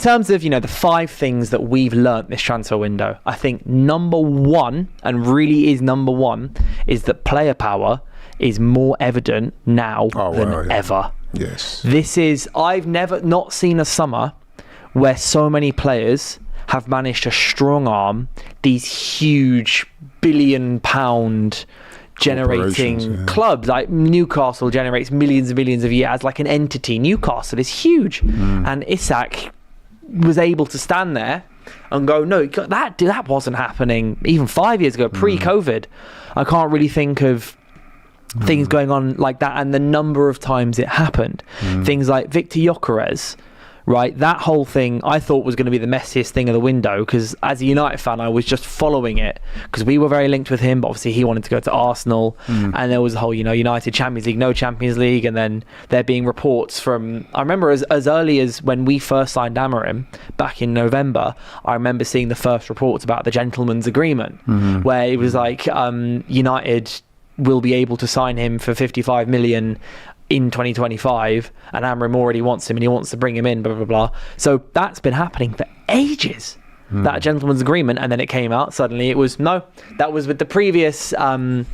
terms of, the 5 things that we've learnt this transfer window, I think number one, and really is number one, is that player power is more evident now than ever. Yes. I've never not seen a summer where so many players have managed to strong arm these huge £billion generating clubs. Like Newcastle generates millions and millions a year as like an entity. Newcastle is huge. And Isak was able to stand there and go, no, that wasn't happening even 5 years ago, pre-COVID. I can't really think of things going on like that, and the number of times it happened. Things like Victor Gyökeres, right? That whole thing I thought was going to be the messiest thing of the window, because as a United fan I was just following it because we were very linked with him, but obviously he wanted to go to Arsenal, and there was a whole United Champions League, no Champions League, and then there being reports from, I remember as early as when we first signed Amorim back in November, I remember seeing the first reports about the gentleman's agreement, where it was like United will be able to sign him for 55 million in 2025, and Amorim already wants him and he wants to bring him in, blah blah blah. So that's been happening for ages, that gentleman's agreement, and then it came out suddenly it was that was with the previous sporting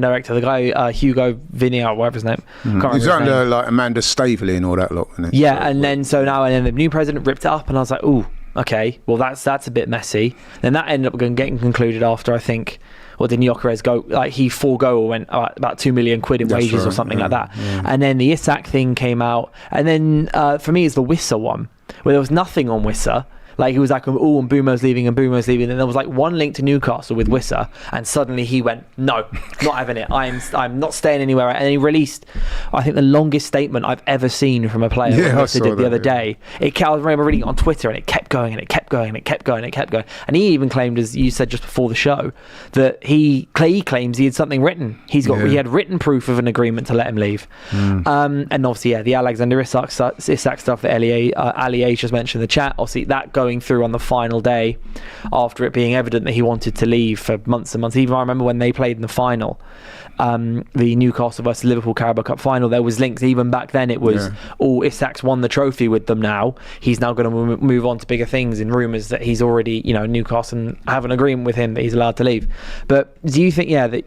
director, the guy Hugo Vignal, whatever his name. He's under like Amanda Staveley and all that lot, isn't it? Yeah, and then the new president ripped it up, and I was like, ooh, okay, well that's a bit messy. Then that ended up getting concluded after, I think, did Gyökeres go, like he forego or went about 2 million quid in wages or something like that. And then the Isak thing came out, and then for me it's the Wissa one, where there was nothing on Wissa. Like he was like, and Mbumo's leaving, and then there was like one link to Newcastle with Wissa, and suddenly he went, no, not having it. I'm not staying anywhere. And he released, I think, the longest statement I've ever seen from a player. Wissa did the other day. I remember reading it on Twitter, and it kept going, and it kept going, and it kept going, and it kept going. And he even claimed, as you said just before the show, that he claims he had something written. He had written proof of an agreement to let him leave. And obviously, the Alexander Isak stuff that Ali just mentioned in the chat. Obviously, that going through on the final day after it being evident that he wanted to leave for months and months. Even I remember when they played in the final, the Newcastle versus Liverpool Carabao Cup final, there was links even back then. It was Isak's won the trophy with them now, he's now going to move on to bigger things, in rumours that he's already, Newcastle have an agreement with him that he's allowed to leave. But do you think that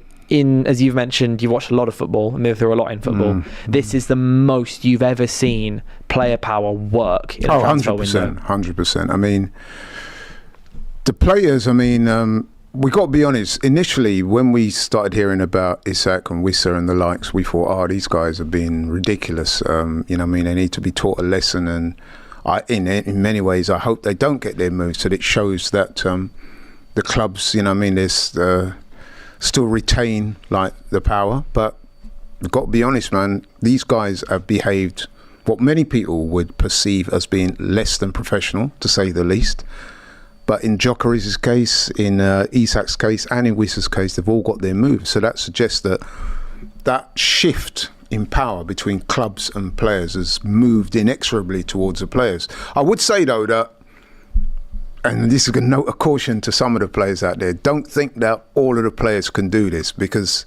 as you've mentioned, you've watched a lot of football and been through a lot in football, this is the most you've ever seen player power work in a transfer window? 100%. I mean, the players, we got to be honest, initially when we started hearing about Isak and Wissa and the likes, we thought, these guys are being ridiculous. They need to be taught a lesson, and in many ways I hope they don't get their moves, so that it shows that the clubs, there's still retain like the power. But we've got to be honest, man, these guys have behaved what many people would perceive as being less than professional, to say the least. But in Gyökeres' case, in Isak's case, and in Wissa's case, they've all got their moves. So that suggests that shift in power between clubs and players has moved inexorably towards the players. I would say though that, and this is a note of caution to some of the players out there, don't think that all of the players can do this, because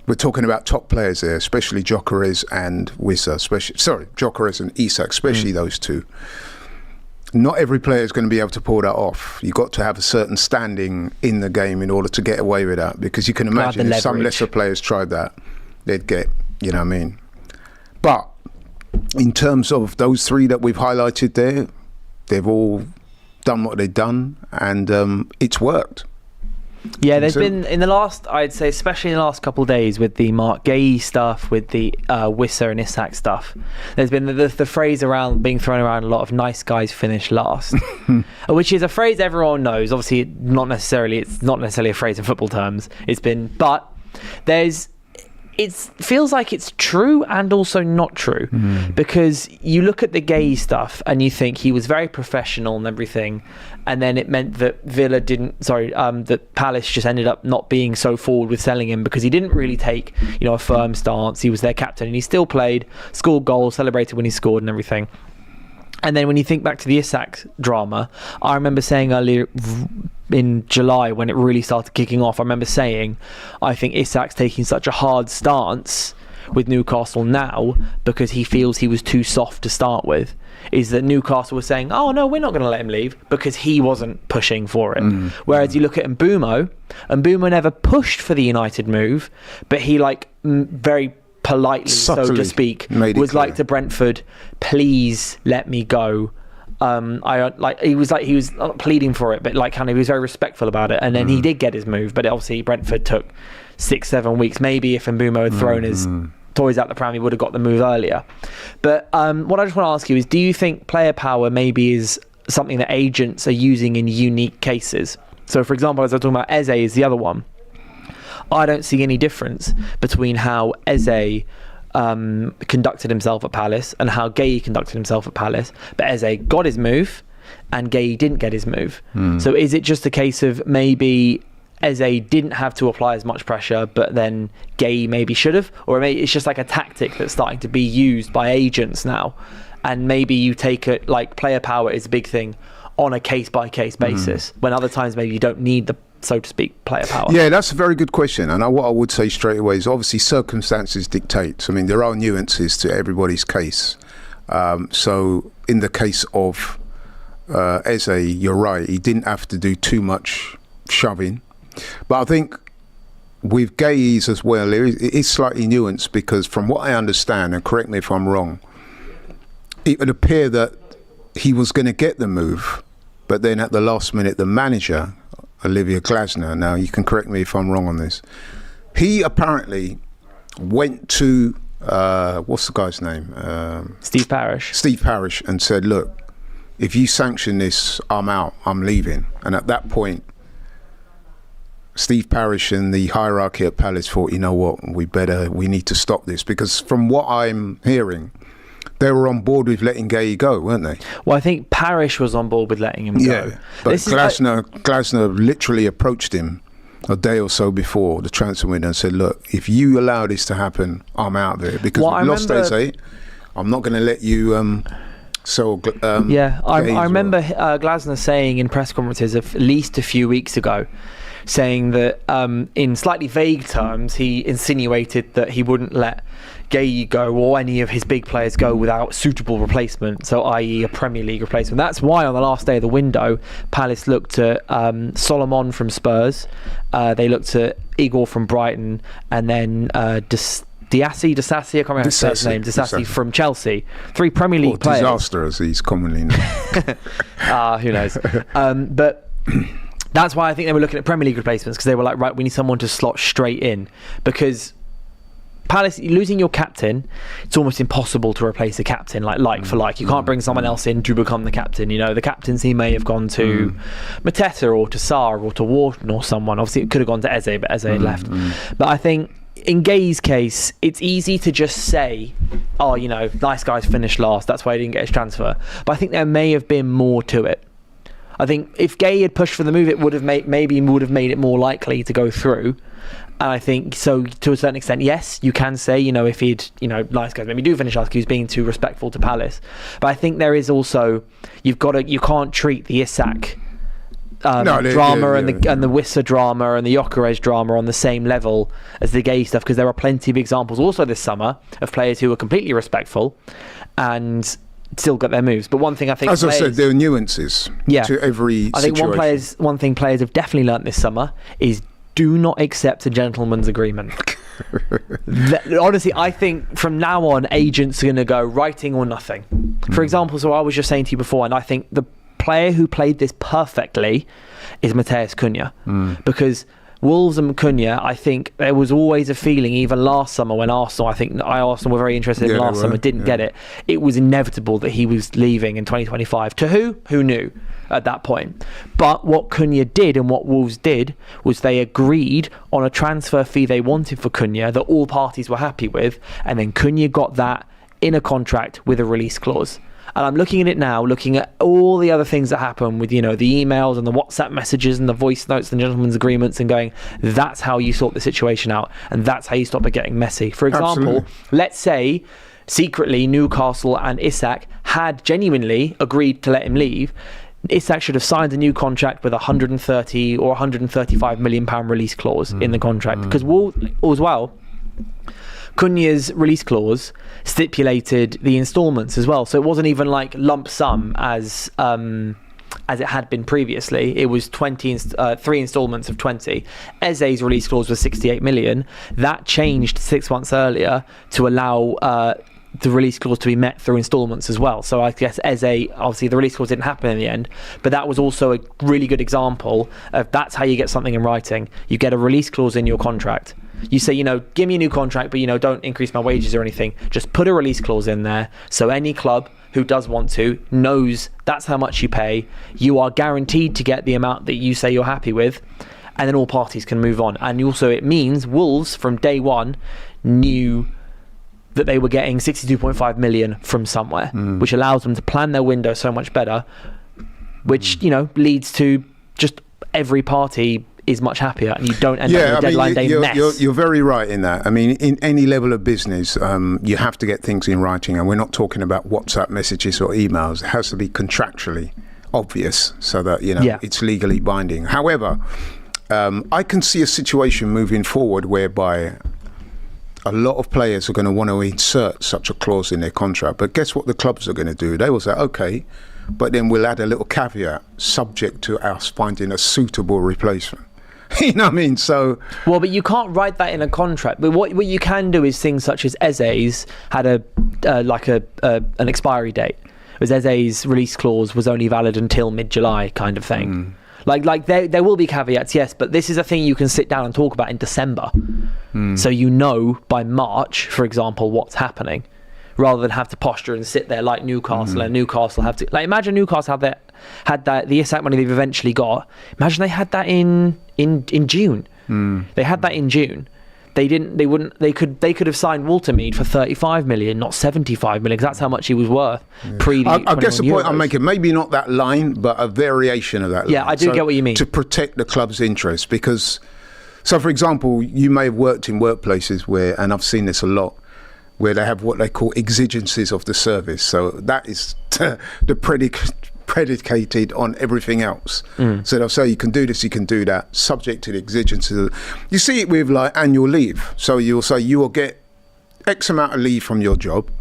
we're talking about top players there, especially Gyökeres and Wissa, Gyökeres and Isak, especially those two. Not every player is going to be able to pull that off. You've got to have a certain standing in the game in order to get away with that, because you can imagine if some lesser players tried that, they'd get, But in terms of those three that we've highlighted there, they've all done what they've done, and it's worked. Yeah, there's been, in the last, I'd say, especially in the last couple of days, with the Mark Gay stuff, with the Wissa and Isak stuff, there's been the phrase being thrown around a lot of "nice guys finish last," which is a phrase everyone knows. Obviously, it's not necessarily a phrase in football terms. But it feels like it's true and also not true, because you look at the Gay stuff and you think he was very professional and everything, and then it meant that that Palace just ended up not being so forward with selling him, because he didn't really take a firm stance. He was their captain and he still played, scored goals, celebrated when he scored and everything. And then when you think back to the Isak drama, I remember saying earlier in July, when it really started kicking off, I remember saying, I think Isak's taking such a hard stance with Newcastle now, because he feels he was too soft to start with, is that Newcastle was saying, oh no, we're not going to let him leave, because he wasn't pushing for it. Whereas you look at Mbeumo never pushed for the United move, but he very politely, so to speak, was like to Brentford, please let me go. He was not pleading for it, but he was very respectful about it, and then he did get his move. But obviously Brentford took 6-7 weeks. Maybe if Mbeumo had thrown his toys out the pram, he would have got the move earlier. But what I just want to ask you is, do you think player power maybe is something that agents are using in unique cases? So for example, as I was talking about, Eze is the other one. I don't see any difference between how Eze conducted himself at Palace and how Gueye conducted himself at Palace, but Eze got his move and Gueye didn't get his move. So is it just a case of maybe Eze didn't have to apply as much pressure, but then Gueye maybe should have? Or maybe it's just like a tactic that's starting to be used by agents now, and maybe you take it like player power is a big thing on a case-by-case basis, when other times maybe you don't need the, so to speak, player power? Yeah, that's a very good question. And what I would say straight away is obviously circumstances dictate. I mean, there are nuances to everybody's case. So in the case of Eze, you're right, he didn't have to do too much shoving. But I think with Gueye's as well, it is slightly nuanced, because from what I understand, and correct me if I'm wrong, it would appear that he was going to get the move, but then at the last minute, the manager, Olivier Glasner, now you can correct me if I'm wrong on this, he apparently went to, what's the guy's name? Steve Parish, and said, look, if you sanction this, I'm out, I'm leaving. And at that point, Steve Parish and the hierarchy at Palace thought, you know what, we need to stop this, because from what I'm hearing, they were on board with letting Gueye go, weren't they? Well, I think Parish was on board with letting him go. But Glasner literally approached him a day or so before the transfer window and said, look, if you allow this to happen, I'm out there, because we've lost Eze. I'm not going to let you I remember Glasner saying in press conferences at least a few weeks ago, saying that in slightly vague terms, he insinuated that he wouldn't let Gueye go or any of his big players go without suitable replacement, so i.e. a Premier League replacement. That's why on the last day of the window, Palace looked at Solomon from Spurs, they looked at Igor from Brighton, and then Disassi, I can't remember his first name, Disassi from Chelsea. 3 Premier League players. Disaster, as he's commonly known. Who knows? But that's why I think they were looking at Premier League replacements, because they were like, right, we need someone to slot straight in, because Palace, losing your captain, it's almost impossible to replace a captain like for like. You can't bring someone else in to become the captain. You know, the captaincy may have gone to Mateta or to Sarr or to Wharton or someone. Obviously, it could have gone to Eze, but Eze had left. But I think in Gueye's case, it's easy to just say, oh, you know, nice guy's finished last, that's why he didn't get his transfer. But I think there may have been more to it. I think if Gueye had pushed for the move, it would have made it more likely to go through. And I think, so to a certain extent, yes, you can say, you know, if he'd, you know, nice guys maybe do finish last, he was being too respectful to Palace. But I think there is also, you can't treat the Isak drama and the Wissa drama and the Gyökeres drama on the same level as the Gueye stuff, because there are plenty of examples also this summer of players who were completely respectful and still got their moves. But one thing I think, as I said, there are nuances to every situation. I think one thing players have definitely learnt this summer is do not accept a gentleman's agreement. Honestly, I think from now on, agents are going to go writing or nothing. For example, so I was just saying to you before, and I think the player who played this perfectly is Matheus Cunha, because Wolves and Cunha, I think there was always a feeling, even last summer when Arsenal were very interested in last summer, didn't get it. It was inevitable that he was leaving in 2025. To who? Who knew at that point? But what Cunha did and what Wolves did was they agreed on a transfer fee they wanted for Cunha that all parties were happy with, and then Cunha got that in a contract with a release clause. And I'm looking at it now, looking at all the other things that happen with, you know, the emails and the WhatsApp messages and the voice notes and gentlemen's agreements, and going, that's how you sort the situation out, and that's how you stop it getting messy. For example, let's say secretly Newcastle and Isak had genuinely agreed to let him leave. Isak should have signed a new contract with 130 or 135 million pound release clause in the contract, because Wolves as well, Cunha's release clause stipulated the instalments as well, so it wasn't even like lump sum as it had been previously. It was 3 instalments of 20. Eze's release clause was 68 million. That changed 6 months earlier to allow the release clause to be met through instalments as well. So I guess Eze, obviously the release clause didn't happen in the end, but that was also a really good example of that's how you get something in writing. You get a release clause in your contract. You say, give me a new contract, but don't increase my wages or anything. Just put a release clause in there, so any club who does want to knows that's how much you pay. You are guaranteed to get the amount that you say you're happy with, and then all parties can move on. And also it means Wolves from day one knew that they were getting 62.5 million from somewhere, which allows them to plan their window so much better, which leads to just every party is much happier, and you don't end up with a deadline day mess. You're very right in that. I mean, in any level of business, you have to get things in writing, and we're not talking about WhatsApp messages or emails. It has to be contractually obvious so that it's legally binding. However, I can see a situation moving forward whereby a lot of players are going to want to insert such a clause in their contract. But guess what the clubs are going to do? They will say, okay, but then we'll add a little caveat subject to us finding a suitable replacement. You know what I mean? So, well, but you can't write that in a contract. But what you can do is things such as Eze's had an expiry date. Whereas Eze's release clause was only valid until mid-July, kind of thing. Like there will be caveats, yes, but this is a thing you can sit down and talk about in December. So by March, for example, what's happening, rather than have to posture and sit there like Newcastle, and Newcastle have to imagine Newcastle had that the ISAC money they've eventually got. Imagine they had that in June. They had that in June. They could have signed Walter Mead for 35 million, not 75 million, because that's how much he was worth pre the I guess the point Euros. I'm making, maybe not that line, but a variation of that line. Yeah, I do get what you mean. To protect the club's interests, because, so for example, you may have worked in workplaces where, and I've seen this a lot, where they have what they call exigencies of the service. So that is the predicated on everything else. So they'll say you can do this, you can do that, subject to the exigencies. You see it with like annual leave. So you'll say you will get X amount of leave from your job,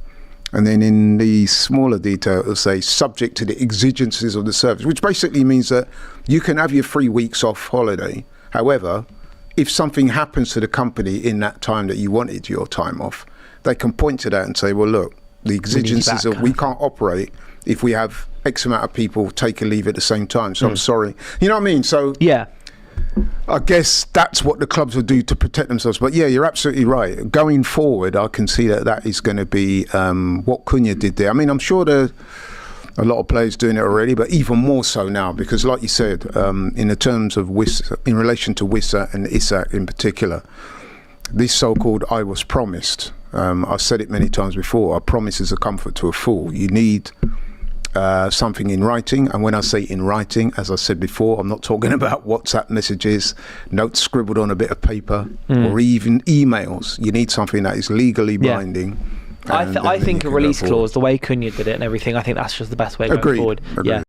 and then in the smaller detail it'll say subject to the exigencies of the service, which basically means that you can have your 3 weeks off holiday. However, if something happens to the company in that time that you wanted your time off, they can point to that and say, well, look, the exigencies of we can't operate if we have X amount of people take a leave at the same time. So I'm sorry. You know what I mean? So yeah, I guess that's what the clubs will do to protect themselves. But yeah, you're absolutely right. Going forward, I can see that is going to be what Cunha did there. I mean, I'm sure there are a lot of players doing it already, but even more so now, because like you said, in the terms of in relation to Wissa and Isak in particular, this so-called I was promised, I've said it many times before, a promise is a comfort to a fool. You need something in writing, and when I say in writing, as I said before, I'm not talking about WhatsApp messages, notes scribbled on a bit of paper, or even emails. You need something that is legally binding. I think a release clause, the way Cunha did it and everything, I think that's just the best way going forward. Agreed.